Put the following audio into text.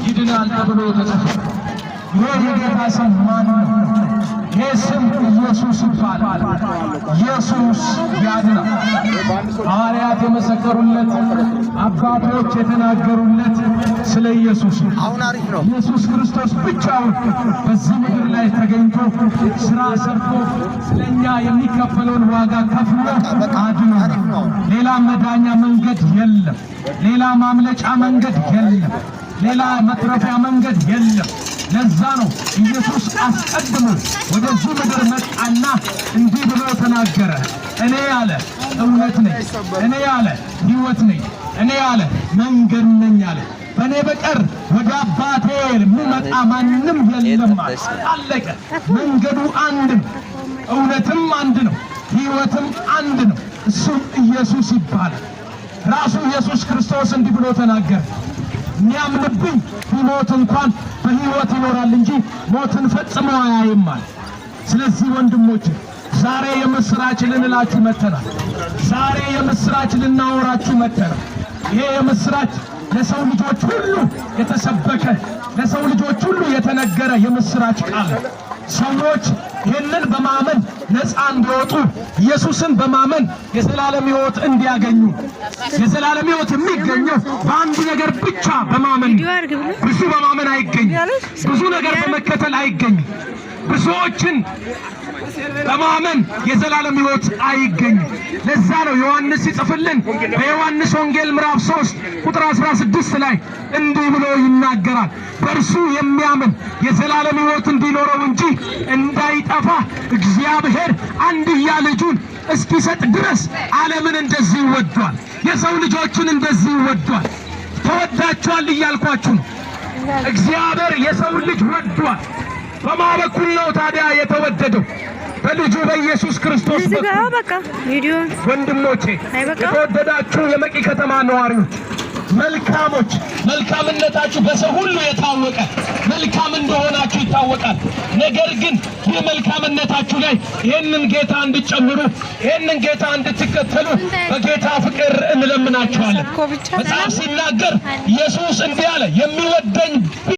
ይድናል ተብሎ ተጽፏል። የጌታ ስም ማን ነው? የስም ኢየሱስ ይባላል። ኢየሱስ ያድናል። ሐዋርያት የመሰከሩለት፣ አባቶች የተናገሩለት ስለ ኢየሱስ ነው። ኢየሱስ ክርስቶስ ብቻውን በዚህ ምድር ላይ ተገኝቶ ሥራ ሰርቶ ስለኛ የሚከፈለውን ዋጋ ከፍሎ አድኖናል። ሌላ መዳኛ መንገድ የለም። ሌላ ማምለጫ መንገድ የለም። ሌላ መትረፊያ መንገድ የለም። ለዛ ነው ኢየሱስ አስቀድሞ ወደዚህ ምድር መጣና እንዲህ ብሎ ተናገረ። እኔ ያለ እውነት ነኝ፣ እኔ ያለ ሕይወት ነኝ፣ እኔ ያለ መንገድ ነኝ አለ። በእኔ በቀር ወደ አባቴ የሚመጣ ማንም የለም አለ። አለቀ። መንገዱ አንድ ነው፣ እውነትም አንድ ነው፣ ሕይወትም አንድ ነው። እሱም ኢየሱስ ይባላል። ራሱ ኢየሱስ ክርስቶስ እንዲህ ብሎ ተናገረ። የሚያምንብኝ ቢሞት እንኳን በሕይወት ይኖራል እንጂ ሞትን ፈጽሞ አያይም አለ። ስለዚህ ወንድሞች ዛሬ የምስራች ልንላችሁ መጥተናል። ዛሬ የምስራች ልናወራችሁ መጥተናል። ይሄ የምስራች ለሰው ልጆች ሁሉ የተሰበከ፣ ለሰው ልጆች ሁሉ የተነገረ የምስራች ቃል ነው። ሰዎች ይህንን በማመን ነፃ እንዲወጡ፣ ኢየሱስን በማመን የዘላለም ሕይወት እንዲያገኙ። የዘላለም ሕይወት የሚገኘው በአንድ ነገር ብቻ በማመን። ብዙ በማመን አይገኝም። ብዙ ነገር በመከተል አይገኝም። ብዙዎችን በማመን የዘላለም ሕይወት አይገኝም። ለዛ ነው ዮሐንስ ሲጽፍልን በዮሐንስ ወንጌል ምዕራፍ 3 ቁጥር 16 ላይ እንዲህ ብሎ ይናገራል። በእርሱ የሚያምን የዘላለም ሕይወት እንዲኖረው እንጂ እንዳይጠፋ እግዚአብሔር አንድያ ልጁን እስኪሰጥ ድረስ ዓለምን እንደዚህ ወዷል። የሰው ልጆችን እንደዚህ ወዷል። ተወዳችኋል እያልኳችሁ ነው። እግዚአብሔር የሰው ልጅ ወዷል። በማበኩል ነው ታዲያ የተወደደው? በልጁ በኢየሱስ ክርስቶስ በኩል። ወንድሞቼ የተወደዳችሁ የመቂ ከተማ ነዋሪዎች መልካሞች፣ መልካምነታችሁ በሰው ሁሉ የታወቀ መልካም እንደሆናችሁ ይታወቃል። ነገር ግን ይህ መልካምነታችሁ ላይ ይህንን ጌታ እንድትጨምሩ፣ ይህንን ጌታ እንድትከተሉ በጌታ ፍቅር እንለምናችኋለን። መጽሐፍ ሲናገር ኢየሱስ እንዲህ አለ፣ የሚወደኝ